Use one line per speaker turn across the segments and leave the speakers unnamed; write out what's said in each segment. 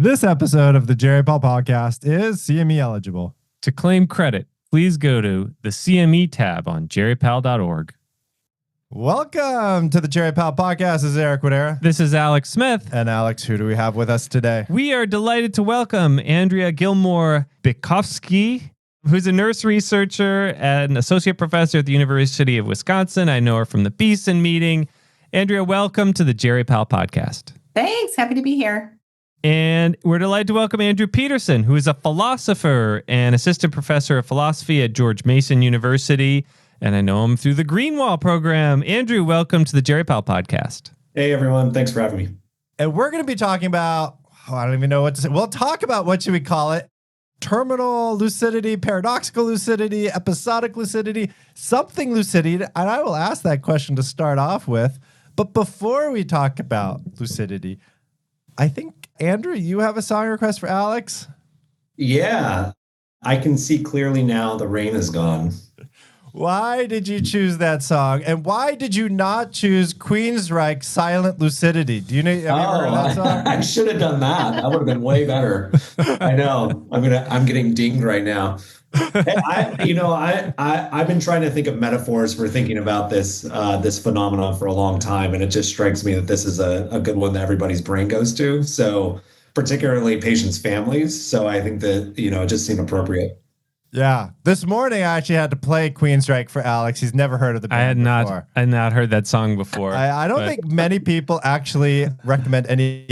This episode of the Jerry Paul Podcast is CME eligible.
To claim credit, please go to the CME tab on jerrypal.org.
Welcome to the Jerry Paul Podcast. This is Eric Wadera.
This is Alex Smith.
And Alex, who do we have with us today?
We are delighted to welcome Andrea Gilmore-Bykovskyi, who's a nurse researcher and associate professor at the University of Wisconsin. I know her from the Beeson meeting. Andrea, welcome to the Jerry Paul Podcast.
Thanks. Happy to be here.
And we're delighted to welcome Andrew Peterson, who is a philosopher and assistant professor of philosophy at George Mason University. And I know him through the Greenwall program. Andrew, welcome to the Jerry Paul Podcast.
Hey, everyone. Thanks for having me.
And we're going to be talking about, I don't even know what to say. We'll talk about, what should we call it? Terminal lucidity, paradoxical lucidity, episodic lucidity, something lucidity. And I will ask that question to start off with. But before we talk about lucidity, I think, Andrew, you have a song request for Alex?
Yeah, I can see clearly now the rain is gone.
Why did you choose that song? And why did you not choose Queensryche's Silent Lucidity? Do you know? Have you ever heard that song?
I should have done that. That would have been way better. I know. I'm getting dinged right now. I've been trying to think of metaphors for thinking about this phenomenon for a long time, and it just strikes me that this is a good one that everybody's brain goes to. So, particularly patients' families. So I think that it just seemed appropriate.
Yeah. This morning, I actually had to play Queensryche for Alex. He's never heard of the band before.
I had not heard that song before.
I don't think many people actually recommend any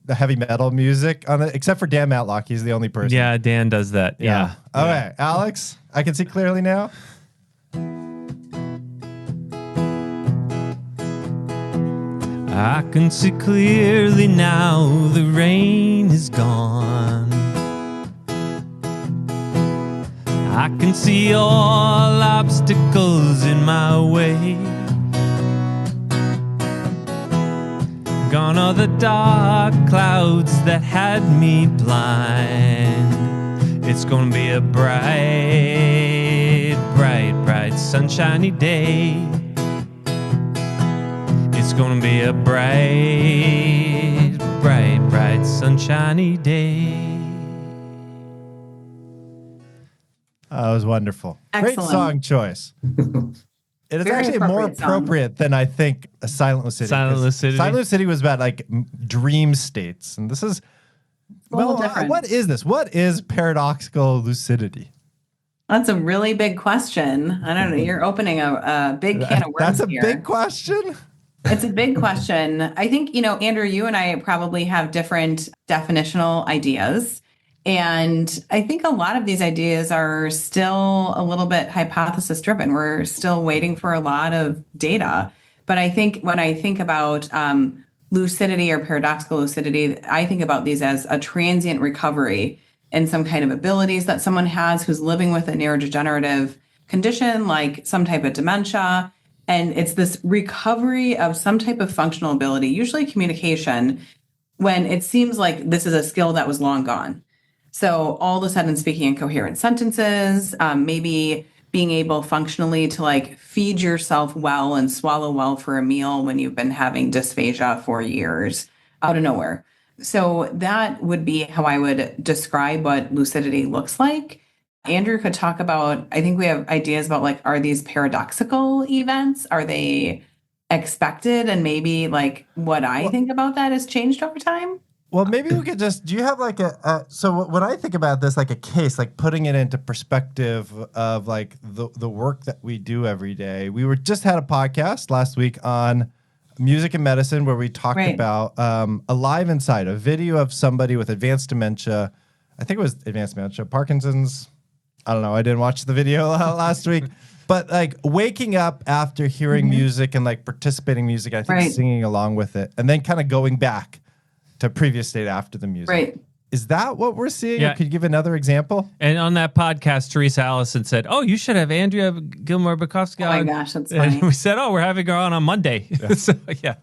heavy metal music on it, except for Dan Matlock. He's the only person.
Yeah, Dan does that. Yeah.
Okay, Alex, I can see clearly now.
I can see clearly now the rain is gone. I can see all obstacles in my way. Gone are the dark clouds that had me blind. It's gonna be a bright, bright, bright, sunshiny day. It's gonna be a bright, bright, bright, sunshiny day.
That was wonderful.
Excellent.
Great song choice. It is
Very
actually more
appropriate song.
appropriate than I think a Silent Lucidity.
Silent Lucidity?
Silent Lucidity was about like dream states. And this is,
A little different.
what is this? What is paradoxical lucidity?
That's a really big question. I don't know. You're opening a big can of worms.
That's a
here.
big question.
It's a big question. I think, Andrew, you and I probably have different definitional ideas. And I think a lot of these ideas are still a little bit hypothesis driven. We're still waiting for a lot of data. But I think when I think about lucidity or paradoxical lucidity, I think about these as a transient recovery in some kind of abilities that someone has who's living with a neurodegenerative condition, like some type of dementia. And it's this recovery of some type of functional ability, usually communication, when it seems like this is a skill that was long gone. So all of a sudden speaking in coherent sentences, maybe being able functionally to like feed yourself well and swallow well for a meal when you've been having dysphagia for years out of nowhere. So that would be how I would describe what lucidity looks like. Andrew could talk about, I think we have ideas about like, are these paradoxical events? Are they expected? And maybe like what I think about that has changed over time.
Well, maybe we could just, do you have like so when I think about this, like a case, like putting it into perspective of like the work that we do every day. We just had a podcast last week on music and medicine where we talked about Alive Inside, a video of somebody with advanced dementia. I think it was advanced dementia, Parkinson's. I don't know. I didn't watch the video last week. But like waking up after hearing music and like participating in music, I think singing along with it, and then kind of going back to previous state after the music.
Right.
Is that what we're seeing?
Yeah.
Or could you give another example?
And on that podcast, Teresa Allison said, "Oh, you should have Andrea Gilmore-Bykovskyi on."
Oh my gosh, that's funny.
And we said, "Oh, we're having her on Monday." Yeah. So, yeah.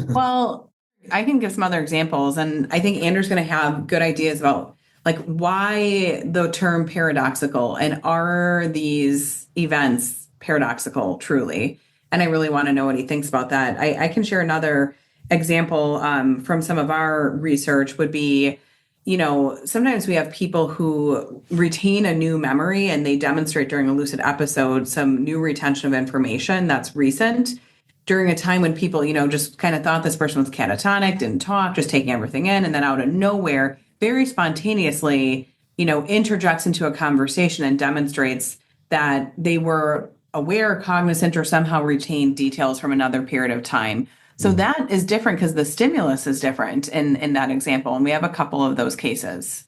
Well, I can give some other examples, and I think Andrew's going to have good ideas about like why the term paradoxical, and are these events paradoxical truly? And I really want to know what he thinks about that. I can share another example from some of our research would be sometimes we have people who retain a new memory and they demonstrate during a lucid episode some new retention of information that's recent during a time when people, just kind of thought this person was catatonic, didn't talk, just taking everything in, and then out of nowhere, very spontaneously, interjects into a conversation and demonstrates that they were aware, cognizant, or somehow retained details from another period of time. So that is different because the stimulus is different in that example. And we have a couple of those cases.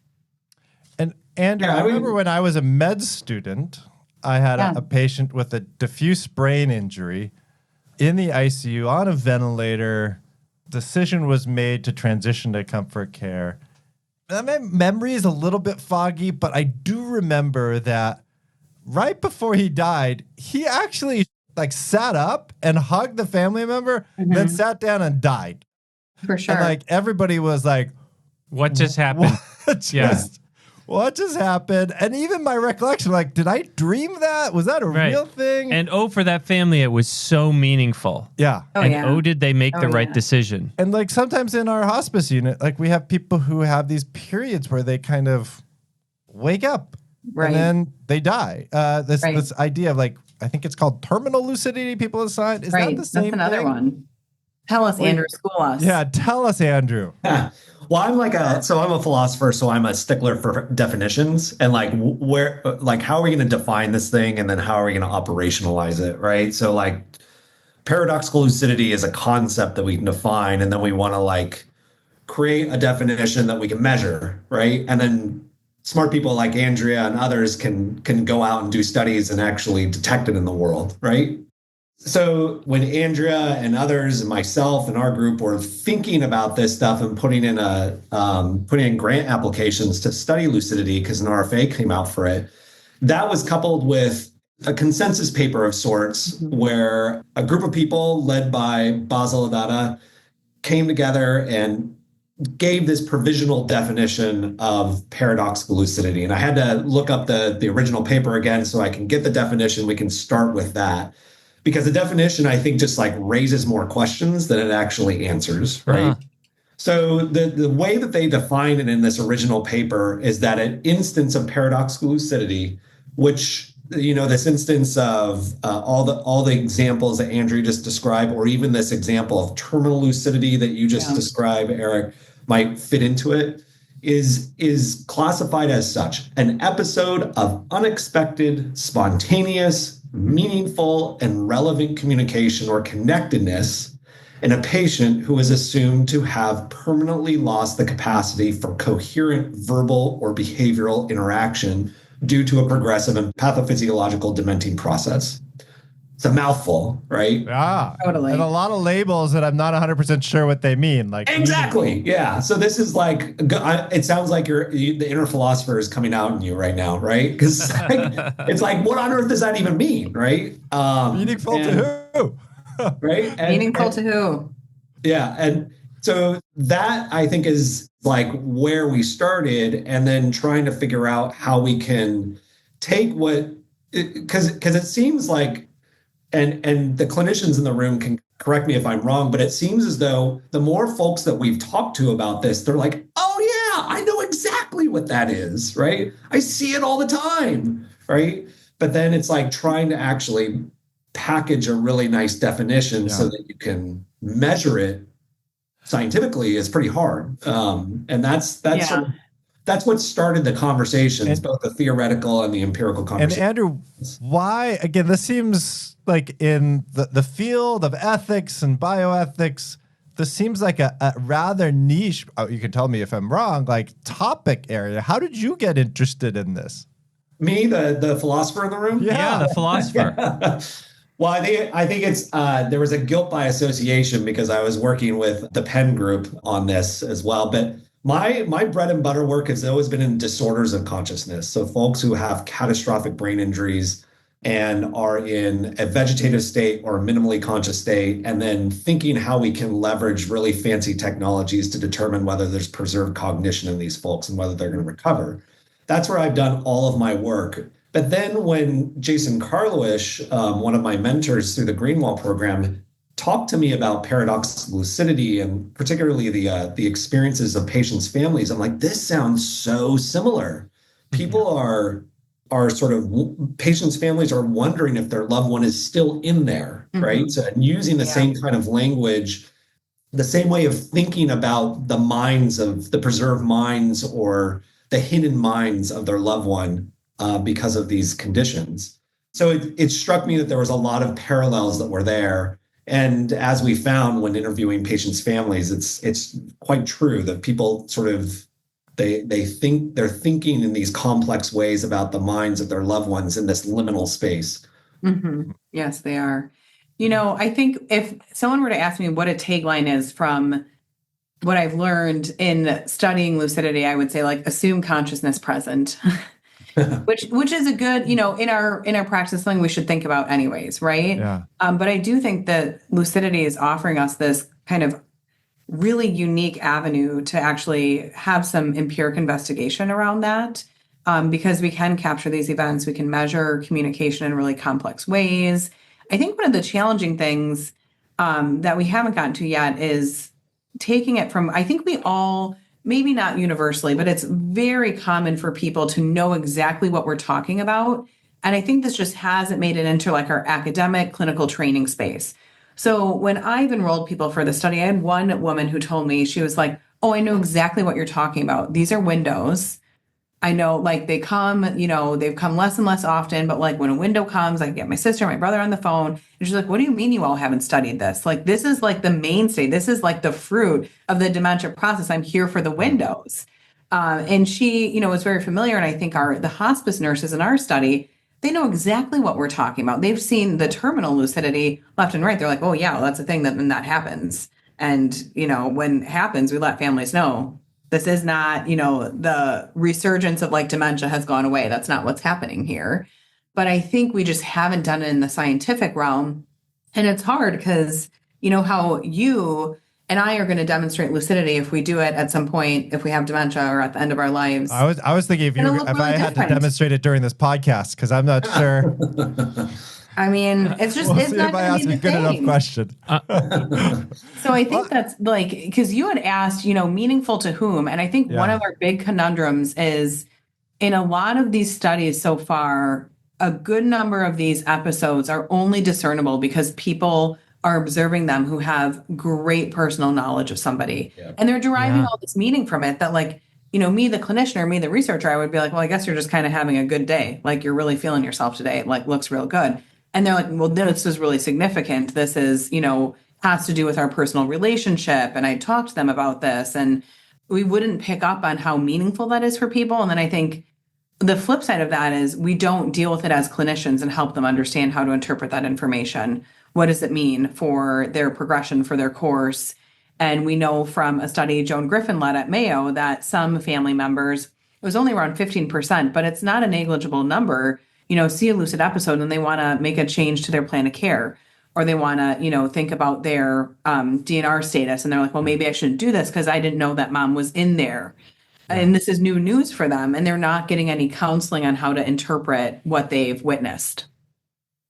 And Andrew, I remember when I was a med student, I had a patient with a diffuse brain injury in the ICU on a ventilator. Decision was made to transition to comfort care. My memory is a little bit foggy, but I do remember that right before he died, he actually sat up and hugged the family member, then sat down and died.
For sure.
And everybody was like,
what just happened?
What just happened? And even my recollection, did I dream that? Was that a real thing?
And for that family, it was so meaningful.
Yeah.
Did they make the right decision?
And sometimes in our hospice unit, we have people who have these periods where they kind of wake up and then they die. This idea of I think it's called terminal lucidity people assign. Is that the same thing?
That's another one. Tell us, Andrew, school us.
Yeah, tell us, Andrew.
Well, I'm a philosopher, so I'm a stickler for definitions and how are we going to define this thing and then how are we going to operationalize it, right? So paradoxical lucidity is a concept that we can define and then we want to create a definition that we can measure, right? And then smart people like Andrea and others can go out and do studies and actually detect it in the world, right? So when Andrea and others and myself and our group were thinking about this stuff and putting in grant applications to study lucidity because an RFA came out for it, that was coupled with a consensus paper of sorts where a group of people led by Basil Eldadah came together and gave this provisional definition of paradoxical lucidity. And I had to look up the original paper again so I can get the definition. We can start with that. Because the definition, I think, just raises more questions than it actually answers, right? So the way that they define it in this original paper is that an instance of paradoxical lucidity, which, this instance of all the examples that Andrew just described, or even this example of terminal lucidity that you just described, Eric, might fit into it, is classified as such: an episode of unexpected, spontaneous, meaningful, and relevant communication or connectedness in a patient who is assumed to have permanently lost the capacity for coherent verbal or behavioral interaction due to a progressive and pathophysiological dementing process. It's a mouthful, right?
Yeah,
totally.
And a lot of labels that I'm not 100% sure what they mean.
Exactly, yeah. So this is it sounds like the inner philosopher is coming out in you right now, right? Because it's what on earth does that even mean, right?
Meaningful to who?
Right?
Meaningful to who?
Yeah, and so that I think is where we started, and then trying to figure out how we can take because it seems and the clinicians in the room can correct me if I'm wrong, but it seems as though the more folks that we've talked to about this, they're like, oh yeah, I know exactly what that is, right? I see it all the time, right? But then it's trying to actually package a really nice definition so that you can measure it scientifically is pretty hard. And that's what started the conversations, both the theoretical and the empirical conversations.
And Andrew, why, again, this seems in the field of ethics and bioethics, this seems like a rather niche, you can tell me if I'm wrong, topic area. How did you get interested in this?
Me, the philosopher in the room?
Yeah, the philosopher.
Well, I think it's there was a guilt by association because I was working with the Penn group on this as well. But my bread and butter work has always been in disorders of consciousness. So folks who have catastrophic brain injuries and are in a vegetative state or a minimally conscious state, and then thinking how we can leverage really fancy technologies to determine whether there's preserved cognition in these folks and whether they're going to recover. That's where I've done all of my work. But then when Jason Karlowish, one of my mentors through the Greenwall program, talk to me about paradoxical lucidity and particularly the experiences of patients' families, I'm like, this sounds so similar. People are sort of patients' families are wondering if their loved one is still in there, right? So, and using the same kind of language, the same way of thinking about the minds of the preserved minds or the hidden minds of their loved one because of these conditions. So it struck me that there was a lot of parallels that were there. And as we found when interviewing patients' families, it's quite true that people sort of they're thinking in these complex ways about the minds of their loved ones in this liminal space.
Yes, they are. I think if someone were to ask me what a tagline is from what I've learned in studying lucidity, I would say like assume consciousness present, which is a good, in our practice thing we should think about anyways, right?
Yeah.
But I do think that lucidity is offering us this kind of really unique avenue to actually have some empiric investigation around that, because we can capture these events, we can measure communication in really complex ways. I think one of the challenging things that we haven't gotten to yet is taking it from, I think we all, maybe not universally, but it's very common for people to know exactly what we're talking about. And I think this just hasn't made it into like our academic clinical training space. So when I've enrolled people for the study, I had one woman who told me, she was like, oh, I know exactly what you're talking about. These are windows. I know, like, they come, they've come less and less often, but like when a window comes, I get my sister, my brother on the phone, and she's like, what do you mean you all haven't studied this? Like, this is like the mainstay. This is like the fruit of the dementia process. I'm here for the windows. And she, was very familiar. And I think the hospice nurses in our study, they know exactly what we're talking about. They've seen the terminal lucidity left and right. They're like, oh yeah, well, that's a thing when that happens. And, when it happens, we let families know. This is not, the resurgence of like dementia has gone away. That's not what's happening here. But I think we just haven't done it in the scientific realm. And it's hard because, how you and I are going to demonstrate lucidity if we do it at some point, if we have dementia or at the end of our lives.
I was thinking if I had to demonstrate it during this podcast, because I'm not sure.
I mean, it's just,
we'll
it's
see
not
if I ask a good enough question.
So I think that's like, because you had asked, meaningful to whom? And I think one of our big conundrums is in a lot of these studies so far, a good number of these episodes are only discernible because people are observing them who have great personal knowledge of somebody. Yeah. And they're deriving all this meaning from it that like, me, the clinician, or me, the researcher, I would be like, well, I guess you're just kind of having a good day. Like you're really feeling yourself today. It like looks real good. And they're like, well, this is really significant. This is, has to do with our personal relationship. And I talked to them about this and we wouldn't pick up on how meaningful that is for people. And then I think the flip side of that is we don't deal with it as clinicians and help them understand how to interpret that information. What does it mean for their progression, for their course? And we know from a study Joan Griffin led at Mayo that some family members, it was only around 15%, but it's not a negligible number, see a lucid episode and they want to make a change to their plan of care, or they want to, think about their DNR status. And they're like, well, maybe I shouldn't do this because I didn't know that mom was in there. And this is new news for them. And they're not getting any counseling on how to interpret what they've witnessed.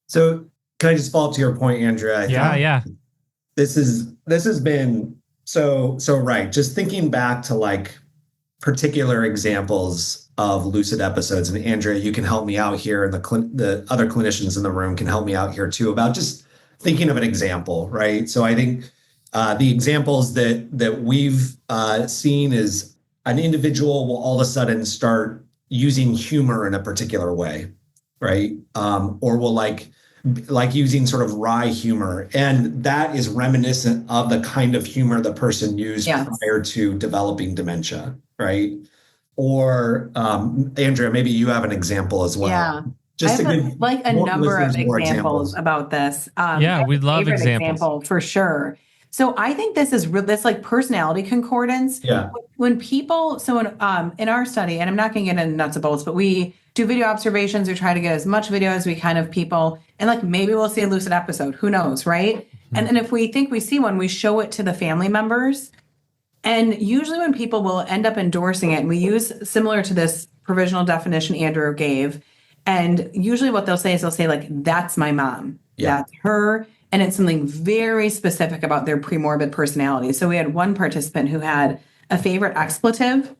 So can I just follow up to your point, Andrea?
Yeah.
This has been so right. Just thinking back to like particular examples of lucid episodes, and Andrea, you can help me out here, and the other clinicians in the room can help me out here too, about just thinking of an example, right? So I think the examples that we've seen is an individual will all of a sudden start using humor in a particular way, right? Or will like using sort of wry humor. And that is reminiscent of the kind of humor the person used prior to developing dementia, right? Or Andrea, maybe you have an example as well.
Yeah.
Just
I have a number of examples about this.
We'd love examples.
Example for sure. So I think this is this like personality concordance.
Yeah.
When people, so in our study, and I'm not going to get into nuts and bolts, but we do video observations. We try to get as much video as we can of people, and like maybe we'll see a lucid episode. Who knows, right? Mm-hmm. And then if we think we see one, we show it to the family members. And usually when people will end up endorsing it, and we use similar to this provisional definition Andrew gave, and usually what they'll say is like, that's my mom. Yeah. That's her. And it's something very specific about their premorbid personality. So we had one participant who had a favorite expletive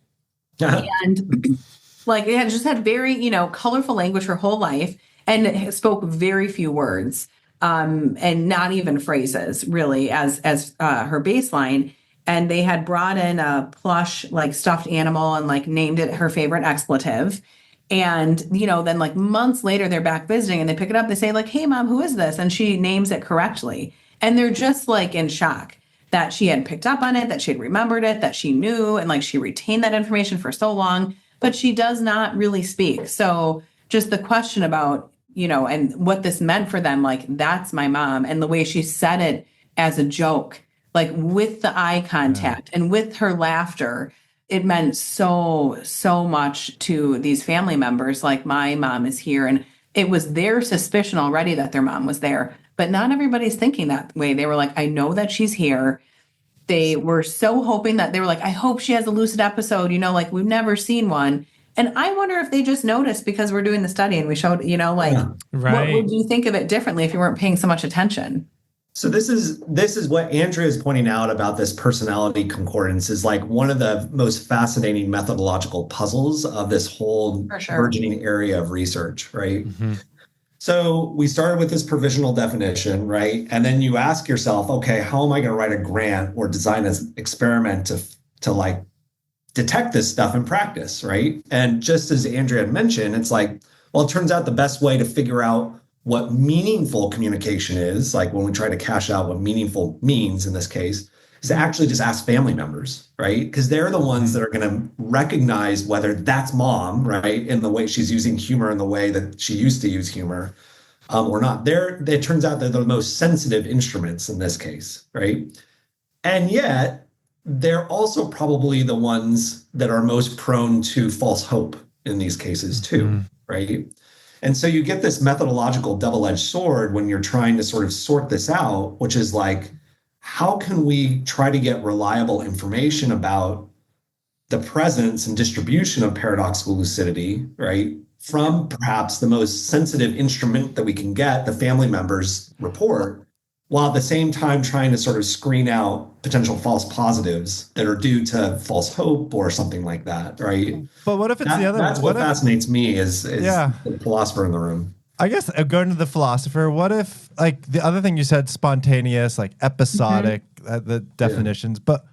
and like it had just had very, colorful language her whole life and spoke very few words and not even phrases really as her baseline. And they had brought in a plush, like stuffed animal and like named it her favorite expletive. And, then like months later, they're back visiting and they pick it up. They say like, hey, mom, who is this? And she names it correctly. And they're just like in shock that she had picked up on it, that she had remembered it, that she knew, and like she retained that information for so long, but she does not really speak. So just the question about, and what this meant for them, like, that's my mom. And the way she said it as a joke, like with the eye contact and with her laughter, it meant so, so much to these family members. Like, my mom is here. And it was their suspicion already that their mom was there. But not everybody's thinking that way. They were like, I know that she's here. They were so hoping that they were like, I hope she has a lucid episode, like we've never seen one. And I wonder if they just noticed because we're doing the study and we showed, what would you think of it differently if you weren't paying so much attention?
So this is what Andrea is pointing out about this personality concordance is like one of the most fascinating methodological puzzles of this whole burgeoning area of research, right? Mm-hmm. So we started with this provisional definition, right? And then you ask yourself, okay, how am I going to write a grant or design an experiment to like detect this stuff in practice, right? And just as Andrea had mentioned, it's like, well, it turns out the best way to figure out what meaningful communication is, like when we try to cash out what meaningful means in this case, is to actually just ask family members, right? Because they're the ones that are going to recognize whether that's mom, right, in the way she's using humor in the way that she used to use humor or not. It turns out they're the most sensitive instruments in this case, right? And yet, they're also probably the ones that are most prone to false hope in these cases too, right? And so you get this methodological double-edged sword when you're trying to sort of sort this out, which is like, how can we try to get reliable information about the presence and distribution of paradoxical lucidity, right, from perhaps the most sensitive instrument that we can get, the family members' report, while at the same time trying to sort of screen out potential false positives that are due to false hope or something like that, right?
But what if it's the other?
That's what fascinates me is the philosopher in the room.
I guess going to the philosopher, what if, like the other thing you said, spontaneous, like episodic, the definitions, but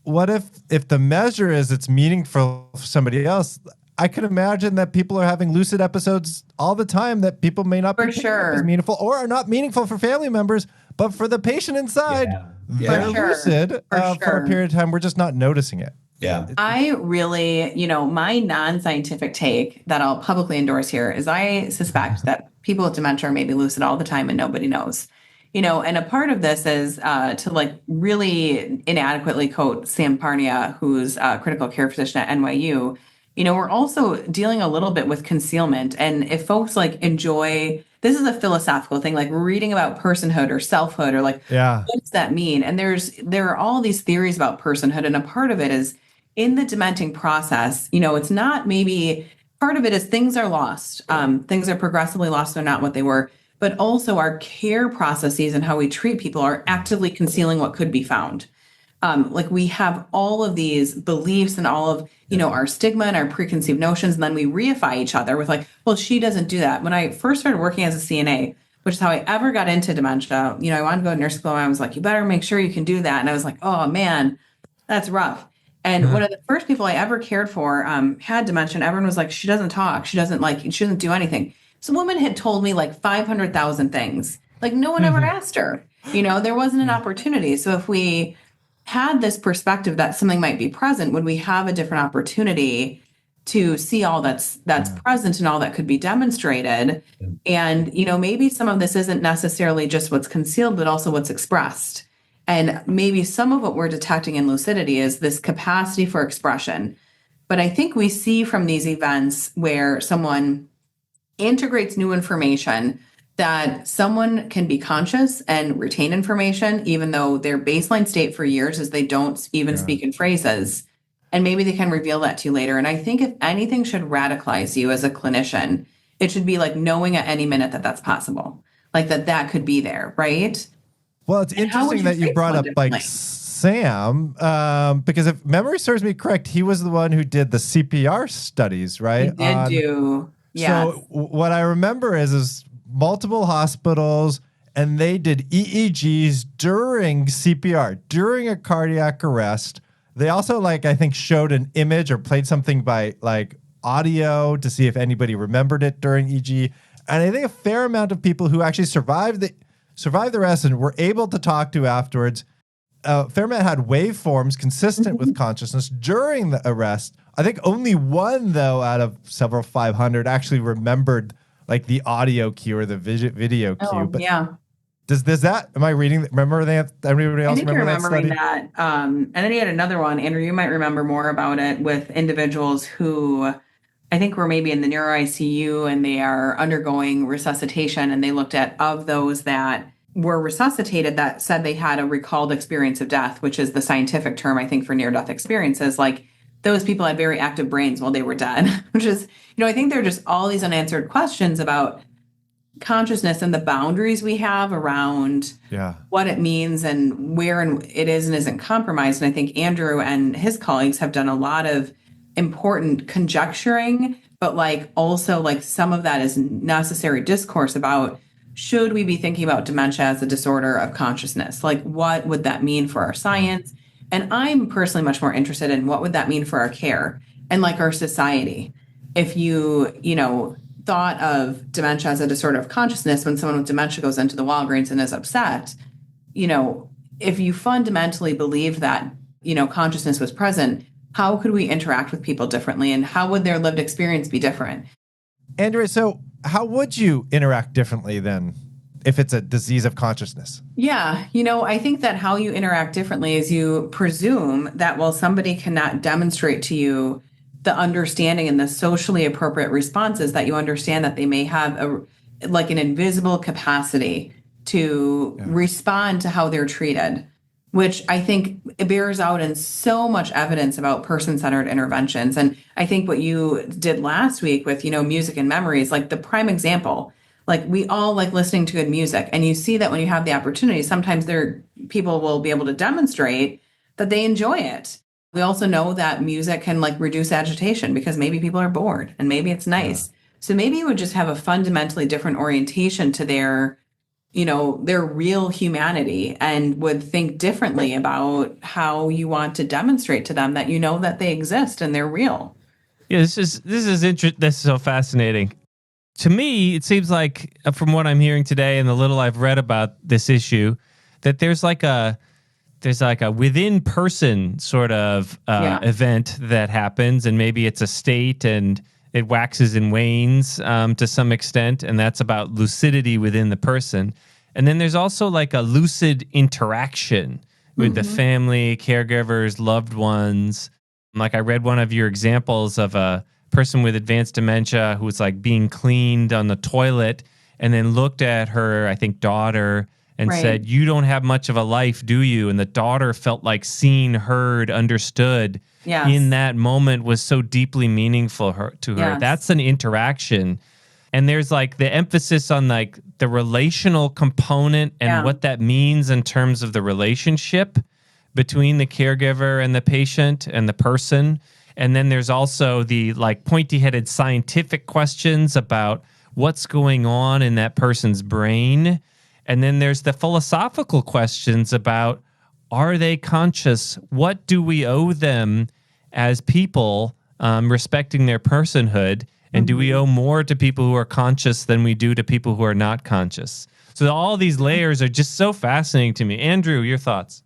what if the measure is it's meaningful for somebody else? I can imagine that people are having lucid episodes all the time that people may not be as meaningful or are not meaningful for family members, but for the patient inside, they're lucid for a period of time. We're just not noticing it.
Yeah.
I really, my non-scientific take that I'll publicly endorse here is I suspect that people with dementia are maybe lucid all the time and nobody knows. And a part of this is to like really inadequately quote Sam Parnia, who's a critical care physician at NYU. We're also dealing a little bit with concealment. And if folks like enjoy, this is a philosophical thing, like reading about personhood or selfhood or like, what does that mean? And there are all these theories about personhood. And a part of it is in the dementing process, it's not maybe, part of it is things are lost. Things are progressively lost. They're not what they were. But also our care processes and how we treat people are actively concealing what could be found. Like we have all of these beliefs and all of, our stigma and our preconceived notions. And then we reify each other with like, well, she doesn't do that. When I first started working as a CNA, which is how I ever got into dementia, I wanted to go to nursing school. And I was like, you better make sure you can do that. And I was like, oh man, that's rough. And one of the first people I ever cared for had dementia. And everyone was like, she doesn't talk. She doesn't do anything. This woman had told me like 500,000 things. Like no one ever asked her, there wasn't an opportunity. So if we had this perspective that something might be present, would we have a different opportunity to see all that's present and all that could be demonstrated? And, maybe some of this isn't necessarily just what's concealed, but also what's expressed. And maybe some of what we're detecting in lucidity is this capacity for expression. But I think we see from these events where someone integrates new information that someone can be conscious and retain information, even though their baseline state for years is they don't even speak in phrases. And maybe they can reveal that to you later. And I think if anything should radicalize you as a clinician, it should be like knowing at any minute that that's possible. like that could be there, right?
Well, it's interesting that you brought up like Sam, because if memory serves me correct, he was the one who did the CPR studies, right?
He did do. Yes.
So what I remember is multiple hospitals, and they did EEGs during CPR, during a cardiac arrest. They also, like, I think showed an image or played something by like audio to see if anybody remembered it during EEG. And I think a fair amount of people who actually survived the arrest and were able to talk to afterwards, a fair amount had waveforms consistent with consciousness during the arrest. I think only one, though, out of several 500 actually remembered like the audio cue or the video cue.
Oh,
but
yeah.
Does that, am I reading, remember that? Anybody else
I think you're remembering
that?
And then he had another one, Andrew, you might remember more about it, with individuals who I think were maybe in the neuro ICU and they are undergoing resuscitation. And they looked at, of those that were resuscitated, that said they had a recalled experience of death, which is the scientific term, I think, for near-death experiences. Like, those people had very active brains while they were dead, which is, I think there are just all these unanswered questions about consciousness and the boundaries we have around what it means and where it is and isn't compromised. And I think Andrew and his colleagues have done a lot of important conjecturing, but like also like some of that is necessary discourse about, should we be thinking about dementia as a disorder of consciousness? Like, what would that mean for our science? And I'm personally much more interested in what would that mean for our care and like our society. If you thought of dementia as a disorder of consciousness, when someone with dementia goes into the Walgreens and is upset, if you fundamentally believed that, consciousness was present, how could we interact with people differently, and how would their lived experience be different?
Andrea, so how would you interact differently then if it's a disease of consciousness?
Yeah, I think that how you interact differently is you presume that while somebody cannot demonstrate to you the understanding and the socially appropriate responses, that you understand that they may have an invisible capacity to respond to how they're treated, which I think it bears out in so much evidence about person-centered interventions. And I think what you did last week with, music and memory is like the prime example. Like, we all like listening to good music, and you see that when you have the opportunity, sometimes people will be able to demonstrate that they enjoy it. We also know that music can like reduce agitation because maybe people are bored and maybe it's nice. So maybe you would just have a fundamentally different orientation to their real humanity, and would think differently about how you want to demonstrate to them that that they exist and they're real.
Yeah, this is interesting. This is so fascinating. To me, it seems like, from what I'm hearing today and the little I've read about this issue, that there's like a within person sort of event that happens, and maybe it's a state and it waxes and wanes to some extent, and that's about lucidity within the person. And then there's also like a lucid interaction with the family, caregivers, loved ones. Like, I read one of your examples of a person with advanced dementia who was like being cleaned on the toilet, and then looked at her, I think, daughter, and said, "You don't have much of a life, do you?" And the daughter felt like seen, heard, understood in that moment was so deeply meaningful to her.
Yes.
That's an interaction. And there's like the emphasis on like the relational component and what that means in terms of the relationship between the caregiver and the patient and the person. And then there's also the like pointy-headed scientific questions about what's going on in that person's brain. And then there's the philosophical questions about, are they conscious? What do we owe them as people, respecting their personhood? And do we owe more to people who are conscious than we do to people who are not conscious? So all these layers are just so fascinating to me. Andrew, your thoughts?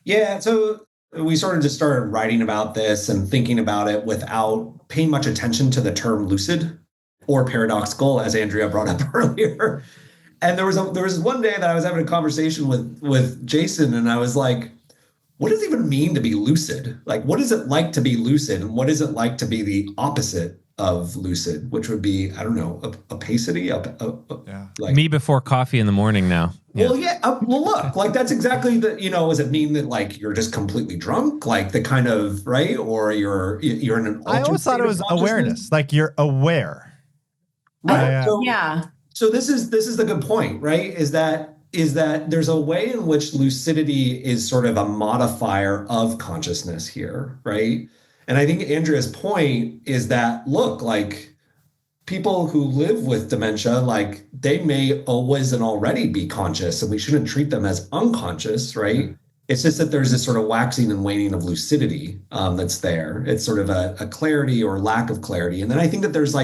Yeah, so we sort of just started writing about this and thinking about it without paying much attention to the term lucid or paradoxical, as Andrea brought up earlier. And there was one day that I was having a conversation with Jason, and I was like, what does it even mean to be lucid? Like, what is it like to be lucid? And what is it like to be the opposite of lucid, which would be, I don't know, opacity?
Like me before coffee in the morning now.
Yeah. Well, look, like that's exactly does it mean that like you're just completely drunk? Like the kind of, right? Or you're in an altered
I always thought it was awareness, like you're aware.
Right.
So this is the good point, right? Is that there's a way in which lucidity is sort of a modifier of consciousness here, right? And I think Andrea's point is that, look, like people who live with dementia, like they may always and already be conscious, and we shouldn't treat them as unconscious, right? It's just that there's this sort of waxing and waning of lucidity that's there. It's sort of a clarity or lack of clarity. And then I think that there's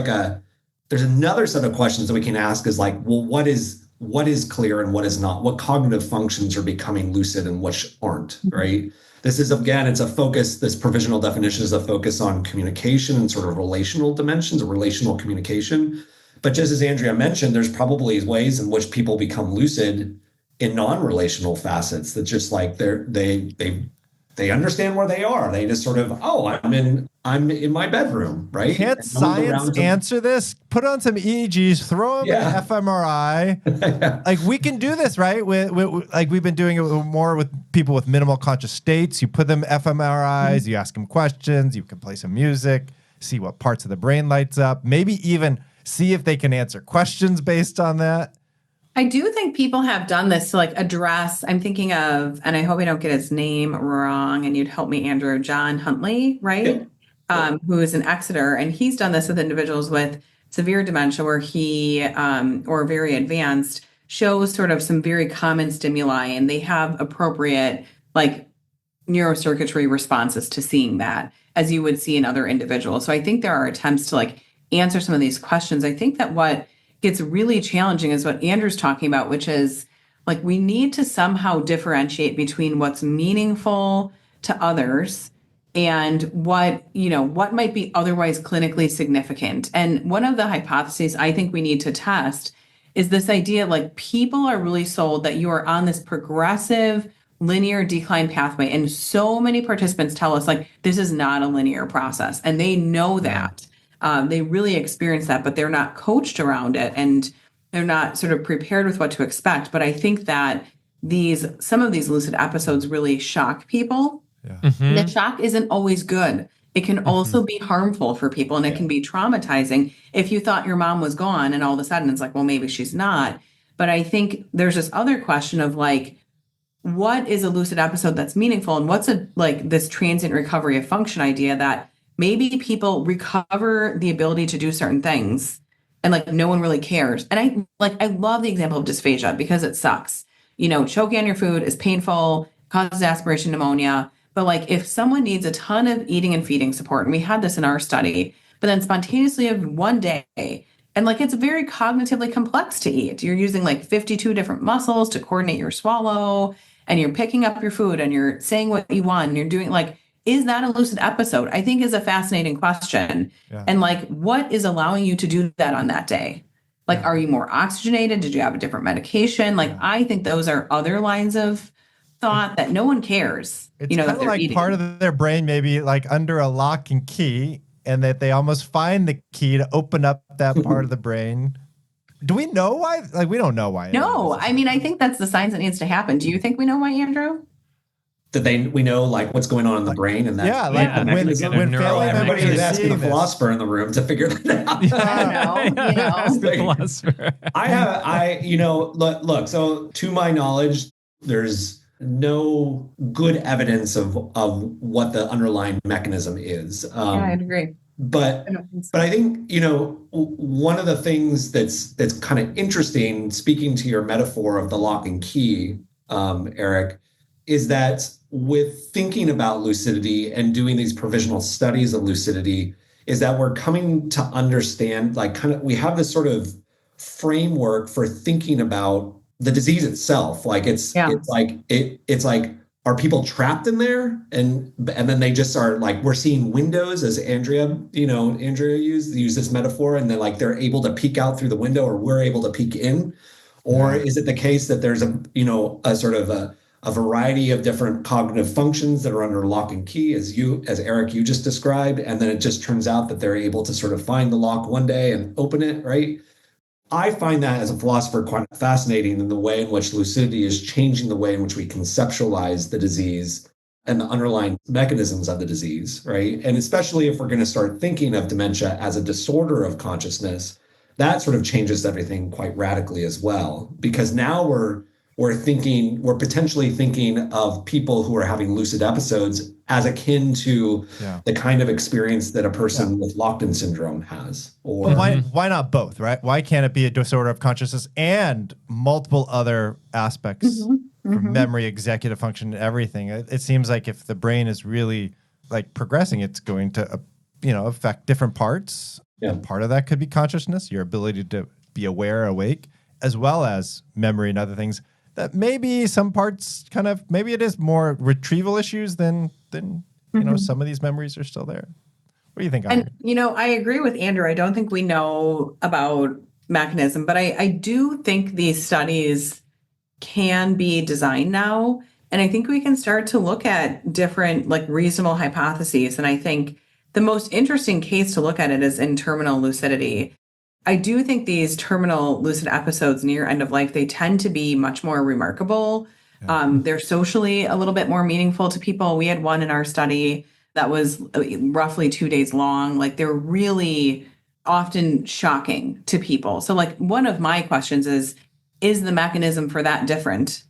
another set of questions that we can ask is like, well, what is clear and what is not? What cognitive functions are becoming lucid and which aren't, right? This is, again, it's a focus, this provisional definition is a focus on communication and sort of relational dimensions or relational communication. But just as Andrea mentioned, there's probably ways in which people become lucid in non-relational facets that just like they understand where they are. They just sort of, oh, I'm in my bedroom, right?
Can't science answer this? Put on some EEGs, throw them an fMRI. Like we can do this, right? Like we've been doing it more with people with minimal conscious states. You put them fMRIs, you ask them questions, you can play some music, see what parts of the brain lights up, maybe even see if they can answer questions based on that.
I do think people have done this to like address, I'm thinking of, and I hope I don't get his name wrong, and you'd help me, Andrew, John Huntley, right? Who is in Exeter. And he's done this with individuals with severe dementia where he, or very advanced, shows sort of some very common stimuli, and they have appropriate like neurocircuitry responses to seeing that, as you would see in other individuals. So I think there are attempts to like answer some of these questions. I think that what gets really challenging is what Andrew's talking about, which is like we need to somehow differentiate between what's meaningful to others and what might be otherwise clinically significant. And one of the hypotheses I think we need to test is this idea like people are really sold that you are on this progressive linear decline pathway. And so many participants tell us like this is not a linear process, and they know that. They really experience that, but they're not coached around it and they're not sort of prepared with what to expect. But I think that some of these lucid episodes really shock people. Yeah. Mm-hmm. The shock isn't always good. It can also be harmful for people, and it can be traumatizing if you thought your mom was gone and all of a sudden it's like, well, maybe she's not. But I think there's this other question of like, what is a lucid episode that's meaningful, and what's this transient recovery of function idea that maybe people recover the ability to do certain things and like no one really cares. And I love the example of dysphagia because it sucks. Choking on your food is painful, causes aspiration pneumonia. But like if someone needs a ton of eating and feeding support, and we had this in our study, but then spontaneously of one day, and like it's very cognitively complex to eat. You're using like 52 different muscles to coordinate your swallow, and you're picking up your food and you're saying what you want, and you're doing like, is that a lucid episode? I think is a fascinating question. Yeah. And like, what is allowing you to do that on that day? Like, are you more oxygenated? Did you have a different medication? Like, I think those are other lines of thought that no one cares.
It's kind of like eating. Part of their brain maybe like under a lock and key, and that they almost find the key to open up that part of the brain. Do we know why? Like, we don't know why.
No, I mean, I think that's the science that needs to happen. Do you think we know why, Andrew?
That we know like what's going on in the brain, and that when everybody is asking the philosopher in the room to figure that out.
The philosopher.
Look. So to my knowledge, there's no good evidence of what the underlying mechanism is.
I'd agree.
But I think one of the things that's kind of interesting, speaking to your metaphor of the lock and key, Eric, is that with thinking about lucidity and doing these provisional studies of lucidity, is that we're coming to understand, like, kind of, we have this sort of framework for thinking about the disease itself. Like it's like, are people trapped in there? And then they just are like, we're seeing windows, as Andrea used this metaphor, and then like they're able to peek out through the window, or we're able to peek in. Or is it the case that there's a sort of a variety of different cognitive functions that are under lock and key, as Eric, you just described, and then it just turns out that they're able to sort of find the lock one day and open it, right? I find that as a philosopher quite fascinating in the way in which lucidity is changing the way in which we conceptualize the disease and the underlying mechanisms of the disease, right? And especially if we're going to start thinking of dementia as a disorder of consciousness, that sort of changes everything quite radically as well, because now we're potentially thinking of people who are having lucid episodes as akin to the kind of experience that a person with locked-in syndrome has. Or
why not both, right? Why can't it be a disorder of consciousness and multiple other aspects from memory, executive function, everything? It seems like if the brain is really like progressing, it's going to affect different parts.
Yeah.
And part of that could be consciousness, your ability to be aware, awake, as well as memory and other things. That maybe some parts maybe it is more retrieval issues than some of these memories are still there. What do you think, Andrea?
And, I agree with Andrew. I don't think we know about mechanism, but I do think these studies can be designed now. And I think we can start to look at different reasonable hypotheses. And I think the most interesting case to look at it is in terminal lucidity. I do think these terminal lucid episodes near end of life, they tend to be much more remarkable. Yeah. They're socially a little bit more meaningful to people. We had one in our study that was roughly 2 days long. They're really often shocking to people. So one of my questions is the mechanism for that different?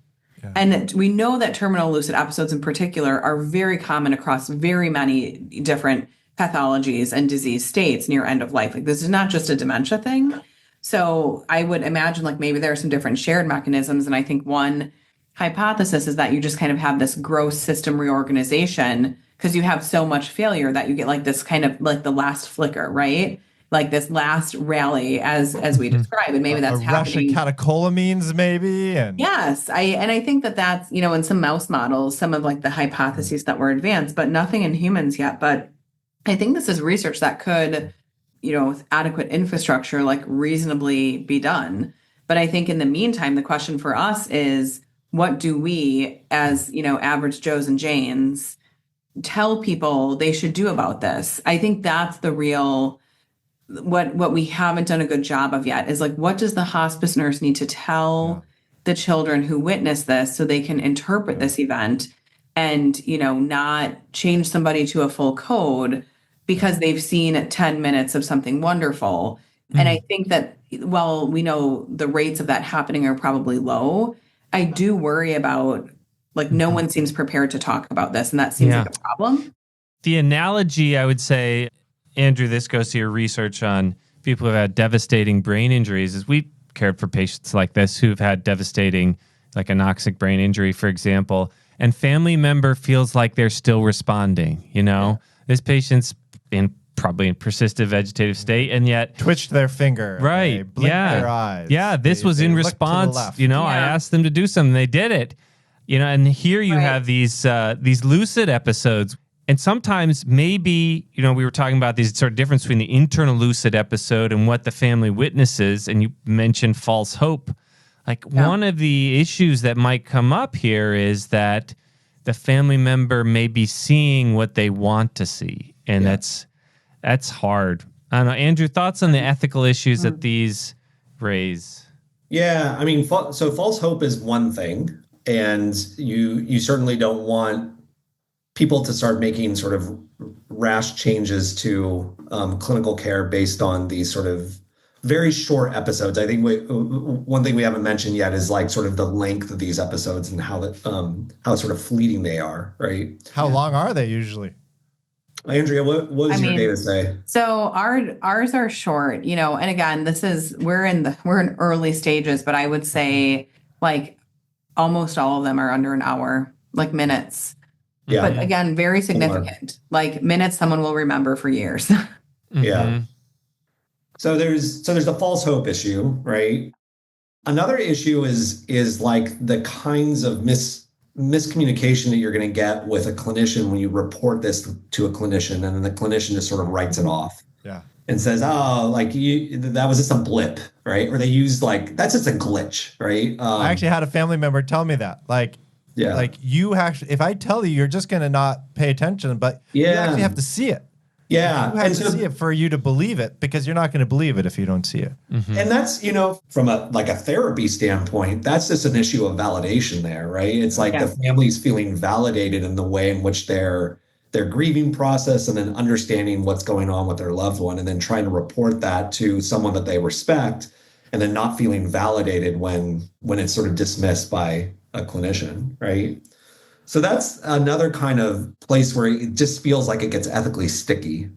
Yeah. And we know that terminal lucid episodes in particular are very common across very many different pathologies and disease states near end of life. This is not just a dementia thing. So I would imagine maybe there are some different shared mechanisms. And I think one hypothesis is that you just kind of have this gross system reorganization because you have so much failure that you get this kind of the last flicker, right? This last rally as we describe, and maybe that's happening.
Rush of catecholamines, maybe. And
yes, I think that's in some mouse models, some of the hypotheses that were advanced, but nothing in humans yet. But I think this is research that could, with adequate infrastructure, reasonably be done. But I think in the meantime, the question for us is, what do we, as average Joes and Janes, tell people they should do about this? I think that's the real. What we haven't done a good job of yet is what does the hospice nurse need to tell the children who witness this so they can interpret this event and, not change somebody to a full code because they've seen 10 minutes of something wonderful. And I think that while we know the rates of that happening are probably low, I do worry about no one seems prepared to talk about this. And that seems like a problem.
The analogy, I would say, Andrew, this goes to your research on people who have had devastating brain injuries, is we've cared for patients like this who've had devastating, anoxic brain injury, for example, and family member feels like they're still responding. This patient's probably in persistent vegetative state, and yet
twitched their finger,
right?
Blinked their eyes.
Yeah, this was in response. I asked them to do something, they did it. And here you have these lucid episodes. And sometimes maybe, we were talking about these sort of difference between the internal lucid episode and what the family witnesses. And you mentioned false hope. One of the issues that might come up here is that the family member may be seeing what they want to see. And that's hard. I don't know. Andrew, thoughts on the ethical issues that these raise?
Yeah, so false hope is one thing. And you certainly don't want people to start making sort of rash changes to clinical care based on these sort of very short episodes. I think one thing we haven't mentioned yet is sort of the length of these episodes and how sort of fleeting they are, right?
How long are they usually?
Andrea, what does your data say?
So ours are short, and again, we're in early stages, but I would say almost all of them are under an hour, minutes.
Yeah.
But again, very significant. Minutes someone will remember for years.
Yeah. So there's the false hope issue, right? Another issue is the kinds of miscommunication that you're going to get with a clinician when you report this to a clinician, and then the clinician just sort of writes it off.
Yeah.
And says, that was just a blip, right? Or they use that's just a glitch, right?
I actually had a family member tell me that, you actually, if I tell you, you're just going to not pay attention, but you actually have to see it.
Yeah.
You have to see it for you to believe it, because you're not going to believe it if you don't see it.
Mm-hmm. And that's, from a therapy standpoint, that's just an issue of validation there, right? It's the family's feeling validated in the way in which they're their grieving process and then understanding what's going on with their loved one and then trying to report that to someone that they respect and then not feeling validated when it's sort of dismissed by a clinician, right? So that's another kind of place where it just feels like it gets ethically sticky.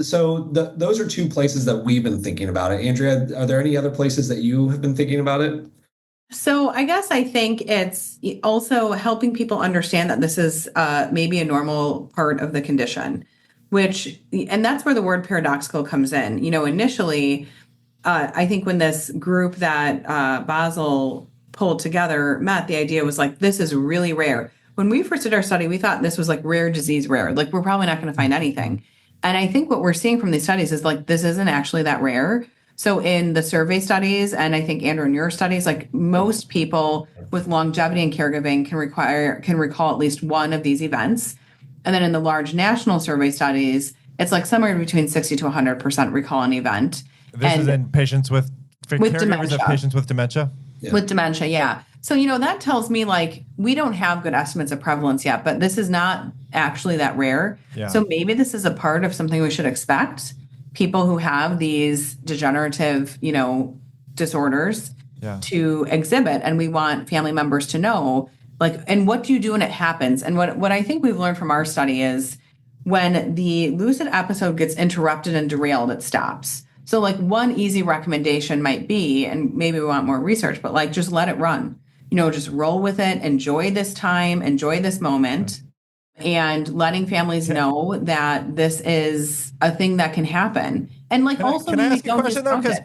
So those are two places that we've been thinking about it. Andrea, are there any other places that you have been thinking about it?
So I guess I think it's also helping people understand that this is maybe a normal part of the condition, and that's where the word paradoxical comes in. Initially, I think when this group that Basil pulled together met, the idea was like, this is really rare. When we first did our study, we thought this was like rare disease rare. Like, we're probably not going to find anything. And I think what we're seeing from these studies is like, this isn't actually that rare. So in the survey studies, and I think Andrew in your studies, like most people with longevity and caregiving can recall at least one of these events. And then in the large national survey studies, it's like somewhere between 60 to 100% recall an event.
This is in patients with
dementia.
Of patients with dementia?
Yeah. With dementia, yeah. So, that tells me like we don't have good estimates of prevalence yet, but this is not actually that rare.
Yeah.
So maybe this is a part of something we should expect. People who have these degenerative, disorders to exhibit. And we want family members to know, like, and what do you do when it happens? And what I think we've learned from our study is when the lucid episode gets interrupted and derailed, it stops. So like one easy recommendation might be, and maybe we want more research, but like just let it run, just roll with it, enjoy this time, enjoy this moment, and letting families know that this is a thing that can happen. And like
can I ask a question though? Because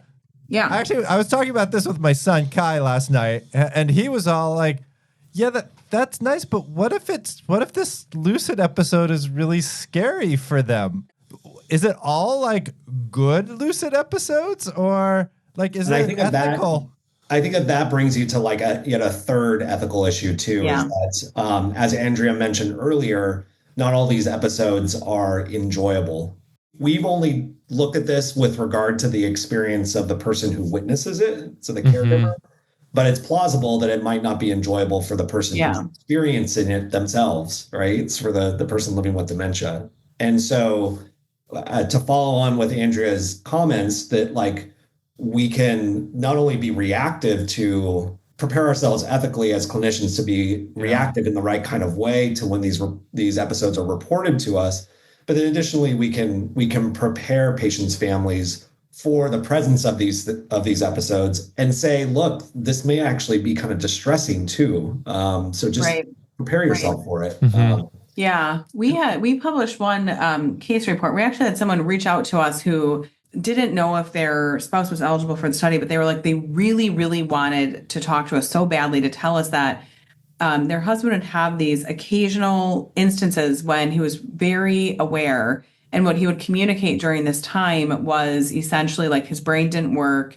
actually, I was talking about this with my son Kai last night, and he was all like, "Yeah, that's nice, but what if this lucid episode is really scary for them? Is it all like good lucid episodes, or like is it ethical?"
I think that brings you to like a third ethical issue too.
Yeah.
Is that, as Andrea mentioned earlier, not all these episodes are enjoyable. We've only looked at this with regard to the experience of the person who witnesses it, so the caregiver. But it's plausible that it might not be enjoyable for the person who's experiencing it themselves, right? It's for the person living with dementia. And so to follow on with Andrea's comments, that like we can not only be reactive to prepare ourselves ethically as clinicians to be reactive in the right kind of way to when these episodes are reported to us, but then additionally we can prepare patients' families for the presence of these episodes and say, look, this may actually be kind of distressing too. So just prepare yourself for it.
Yeah, we published one case report. We actually had someone reach out to us who didn't know if their spouse was eligible for the study, but they were like, they really, really wanted to talk to us so badly to tell us that their husband would have these occasional instances when he was very aware, and what he would communicate during this time was essentially like his brain didn't work.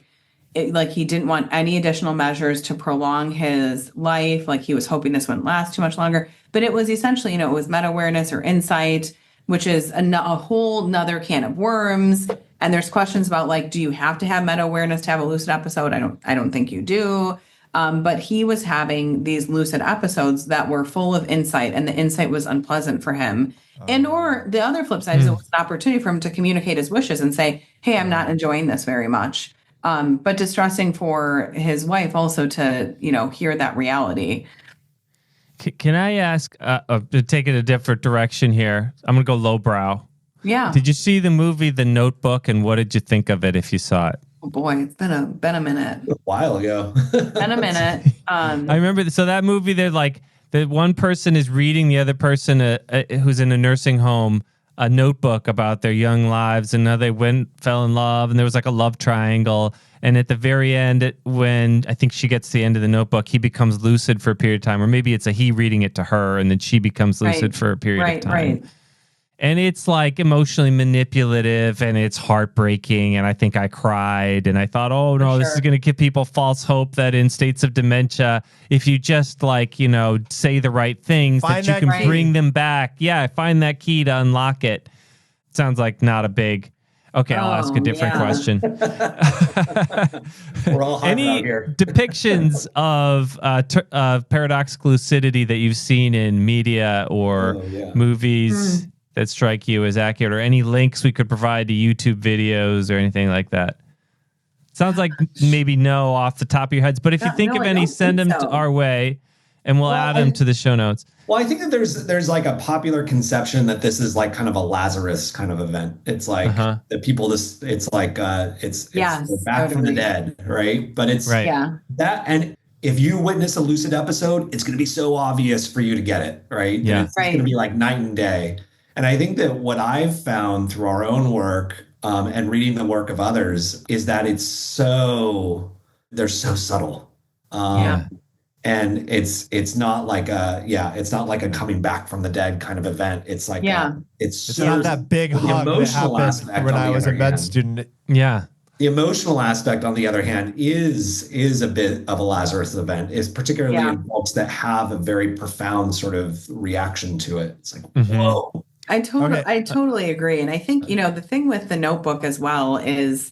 Like he didn't want any additional measures to prolong his life. Like he was hoping this wouldn't last too much longer. But it was essentially, it was meta-awareness or insight, which is a whole nother can of worms. And there's questions about like, do you have to have meta-awareness to have a lucid episode? I don't think you do. But he was having these lucid episodes that were full of insight, and the insight was unpleasant for him. Or the other flip side is it was an opportunity for him to communicate his wishes and say, hey, I'm not enjoying this very much. But distressing for his wife also to, hear that reality.
Can I ask, to take it a different direction here? I'm going to go lowbrow.
Yeah.
Did you see the movie The Notebook, and what did you think of it if you saw it?
Oh boy, it's been a minute.
A while ago.
Been a minute.
I remember. So that movie, they're like, the one person is reading the other person who's in a nursing home a notebook about their young lives, and how they fell in love, and there was like a love triangle. And at the very end, when I think she gets to the end of the notebook, he becomes lucid for a period of time, or maybe it's a he reading it to her, and then she becomes lucid for a period of time. Right. And it's like emotionally manipulative, and it's heartbreaking. And I think I cried, and I thought, oh no, this is going to give people false hope that in states of dementia, if you just say the right things, that you can bring them back. Yeah, find that key to unlock it. Sounds like not a big. Okay, I'll ask a different question.
We're all hot
Any
here.
depictions of paradoxical lucidity that you've seen in media or movies? that strike you as accurate, or any links we could provide to YouTube videos or anything like that? Sounds like maybe no off the top of your heads, but if you think of any, send them to our way and we'll add them to the show notes.
Well, I think that there's like a popular conception that this is like kind of a Lazarus kind of event. It's like that people it's like it's back from the dead, right? But it's that, and if you witness a lucid episode, it's going to be so obvious for you to get it, right?
Yeah,
it's going to be like night and day. And I think that what I've found through our own work and reading the work of others is that they're so subtle. And it's not like a coming back from the dead kind of event. It's like it's
not that big hug that happened when I was a med student.
Yeah.
The emotional aspect, on the other hand, is a bit of a Lazarus event, is particularly in folks that have a very profound sort of reaction to it. It's like, whoa.
I totally agree. And I think, the thing with the notebook as well is,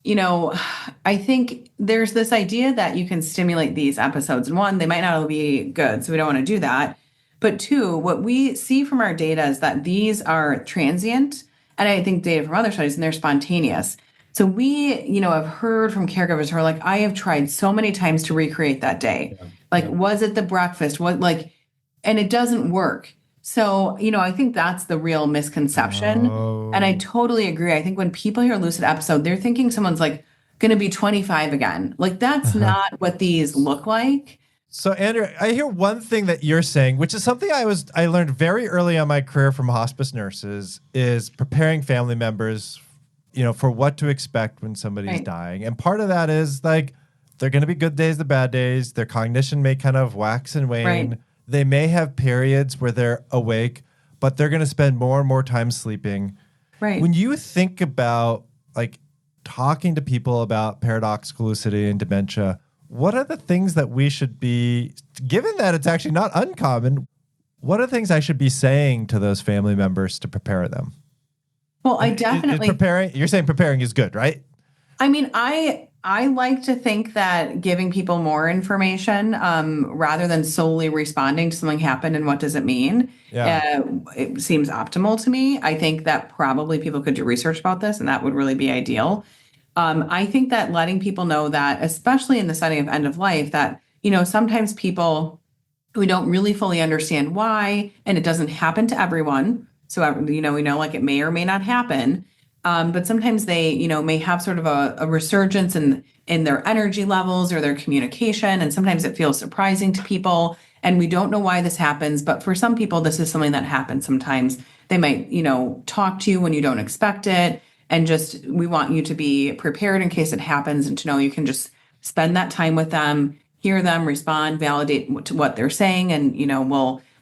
I think there's this idea that you can stimulate these episodes. And one, they might not all be good, so we don't want to do that. But two, what we see from our data is that these are transient, and I think data from other studies, and they're spontaneous. So we, have heard from caregivers who are like, I have tried so many times to recreate that day. Was it the breakfast? And it doesn't work. So, I think that's the real misconception. And I totally agree. I think when people hear lucid episode, they're thinking someone's like going to be 25 again. Like that's not what these look like.
So Andrew, I hear one thing that you're saying, which is something I learned very early on my career from hospice nurses, is preparing family members, for what to expect when somebody's dying. And part of that is like, they're going to be good days, the bad days. Their cognition may kind of wax and wane. Right. They may have periods where they're awake, but they're going to spend more and more time sleeping.
Right.
When you think about like talking to people about paradoxical lucidity and dementia, what are the things that we should be, given that it's actually not uncommon, what are things I should be saying to those family members to prepare them?
Well, I definitely...
You're saying preparing is good, right?
I mean, I like to think that giving people more information rather than solely responding to something happened and what does it mean, it seems optimal to me. I think that probably people could do research about this, and that would really be ideal. I think that letting people know that, especially in the setting of end of life, that, sometimes people, we don't really fully understand why, and it doesn't happen to everyone. So, we know like it may or may not happen. But sometimes they, may have sort of a resurgence in their energy levels or their communication. And sometimes it feels surprising to people. And we don't know why this happens. But for some people, this is something that happens sometimes. They might, talk to you when you don't expect it. And just, we want you to be prepared in case it happens and to know you can just spend that time with them, hear them, respond, validate to what they're saying. And,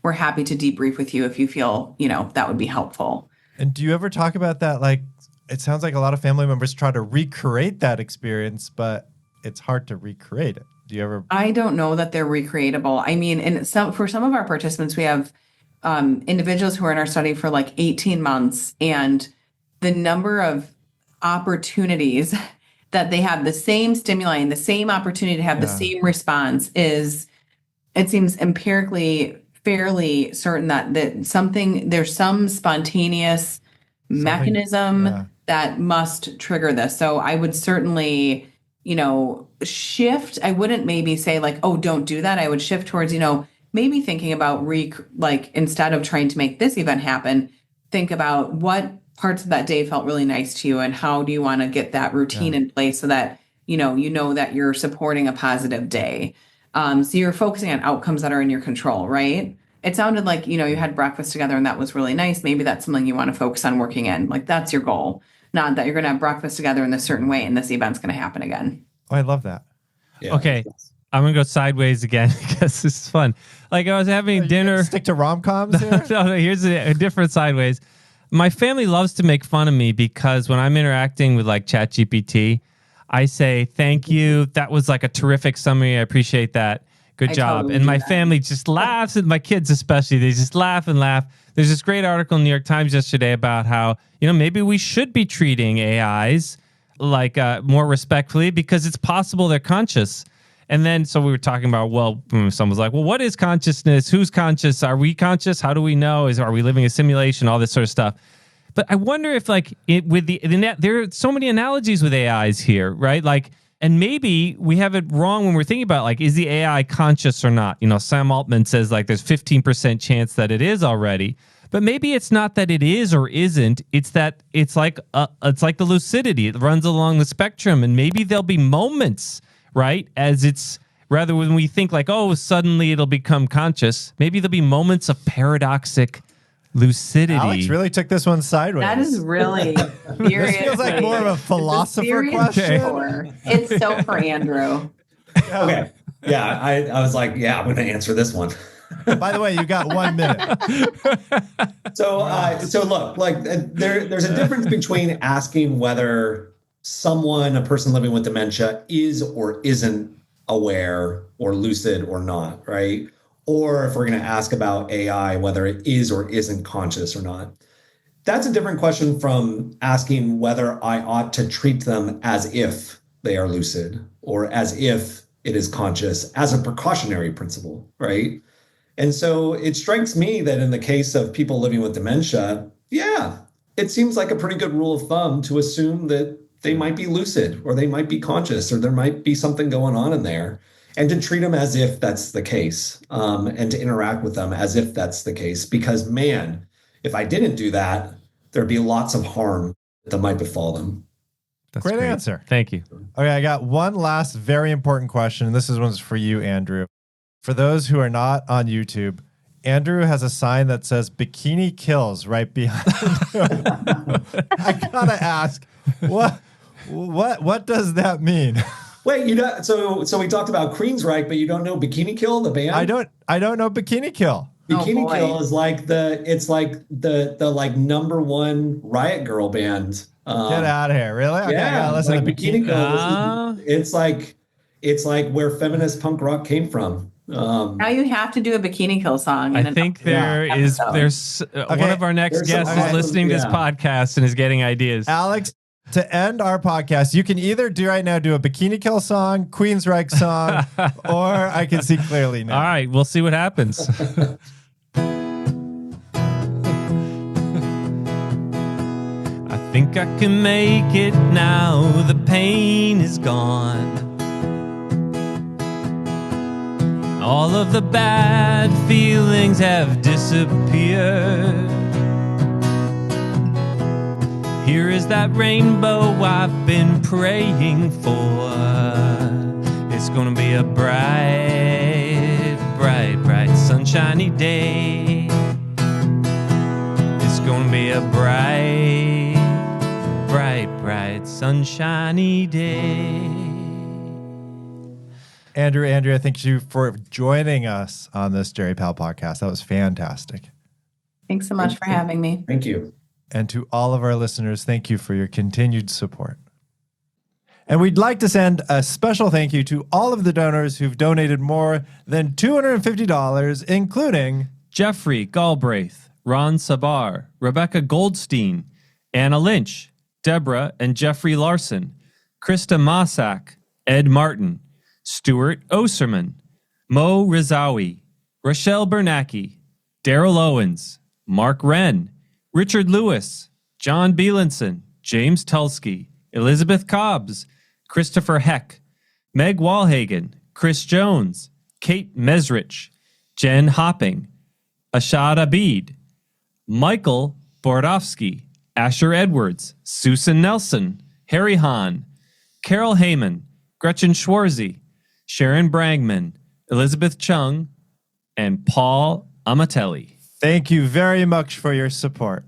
we're happy to debrief with you if you feel, that would be helpful.
And do you ever talk about that? Like, it sounds like a lot of family members try to recreate that experience, but it's hard to recreate it. Do you ever?
I don't know that they're recreatable. I mean, for some of our participants, we have individuals who are in our study for like 18 months, and the number of opportunities that they have the same stimuli and the same opportunity to have the same response it seems empirically fairly certain that there's some spontaneous mechanism that must trigger this. So I would certainly, shift. I wouldn't maybe say like, oh, don't do that. I would shift towards, maybe thinking about instead of trying to make this event happen, think about what parts of that day felt really nice to you and how do you want to get that routine in place so that, you know that you're supporting a positive day. So you're focusing on outcomes that are in your control, right? It sounded like, you had breakfast together and that was really nice. Maybe that's something you want to focus on working in. Like that's your goal, not that you're going to have breakfast together in a certain way and this event's going to happen again.
Oh, I love that.
Yeah. Okay. I'm going to go sideways again because this is fun. Like I was having dinner.
Stick to rom-coms here?
No, here's a different sideways. My family loves to make fun of me because when I'm interacting with like ChatGPT, I say, thank you. That was like a terrific summary. I appreciate that. Good job. Totally, and my family just laughs, and my kids especially, they just laugh and laugh. There's this great article in the New York Times yesterday about how, maybe we should be treating AIs like more respectfully because it's possible they're conscious. And then, so we were talking about, well, someone's like, well, what is consciousness? Who's conscious? Are we conscious? How do we know? Are we living a simulation? All this sort of stuff. But I wonder if like there are so many analogies with AIs here, right? Like, and maybe we have it wrong when we're thinking about like, is the AI conscious or not? You know, Sam Altman says like there's 15% chance that it is already, but maybe it's not that it is or isn't. It's that it's like the lucidity. It runs along the spectrum, and maybe there'll be moments, right? As it's rather when we think like, oh, suddenly it'll become conscious. Maybe there'll be moments of paradoxic lucidity.
Alex really took this one sideways.
That is really
This feels like more of a philosopher question.
It's so for Andrew.
Okay. Yeah, I was like, yeah, I'm going to answer this one.
By the way, you got 1 minute.
So look, like there's a difference between asking whether a person living with dementia is or isn't aware or lucid or not, right? Or if we're going to ask about AI, whether it is or isn't conscious or not. That's a different question from asking whether I ought to treat them as if they are lucid or as if it is conscious as a precautionary principle, right? And so it strikes me that in the case of people living with dementia, yeah, it seems like a pretty good rule of thumb to assume that they might be lucid or they might be conscious or there might be something going on in there. And to treat them as if that's the case, and to interact with them as if that's the case. Because, man, if I didn't do that, there'd be lots of harm that might befall them.
That's
great answer.
Thank you.
Okay, I got one last very important question, and this one's for you, Andrew. For those who are not on YouTube, Andrew has a sign that says "Bikini Kills" right behind him. I gotta ask, what does that mean?
Wait, so we talked about Queensryche, but you don't know Bikini Kill, the band?
I don't know Bikini Kill.
Bikini Kill is like the like number one Riot Girl band.
Get out of here, really? Okay,
yeah,
listen
like
to
Bikini Kill. It's like where feminist punk rock came from.
Now you have to do a Bikini Kill song.
I think there's one of our next guests is listening to this podcast and is getting ideas.
Alex, to end our podcast, you can either do a Bikini Kill song, Queensryche song, or I Can See Clearly Now.
All right, we'll see what happens. I think I can make it now. The pain is gone. All of the bad feelings have disappeared. Here is that rainbow I've been praying for. It's gonna be a bright, bright, bright, sunshiny day. It's gonna be a bright, bright, bright, sunshiny day.
Andrew, thank you for joining us on this Jerry Pal podcast. That was fantastic.
Thanks so much for having me.
Thank you.
And to all of our listeners, thank you for your continued support. And we'd like to send a special thank you to all of the donors who've donated more than $250, including
Jeffrey Galbraith, Ron Sabar, Rebecca Goldstein, Anna Lynch, Deborah and Jeffrey Larson, Krista Mossack, Ed Martin, Stuart Oserman, Mo Rizawi, Rochelle Bernacki, Daryl Owens, Mark Wren, Richard Lewis, John Bielenson, James Tulsky, Elizabeth Cobbs, Christopher Heck, Meg Walhagen, Chris Jones, Kate Mesrich, Jen Hopping, Ashad Abid, Michael Bordofsky, Asher Edwards, Susan Nelson, Harry Hahn, Carol Heyman, Gretchen Schwarzy, Sharon Brangman, Elizabeth Chung, and Paul Amatelli.
Thank you very much for your support.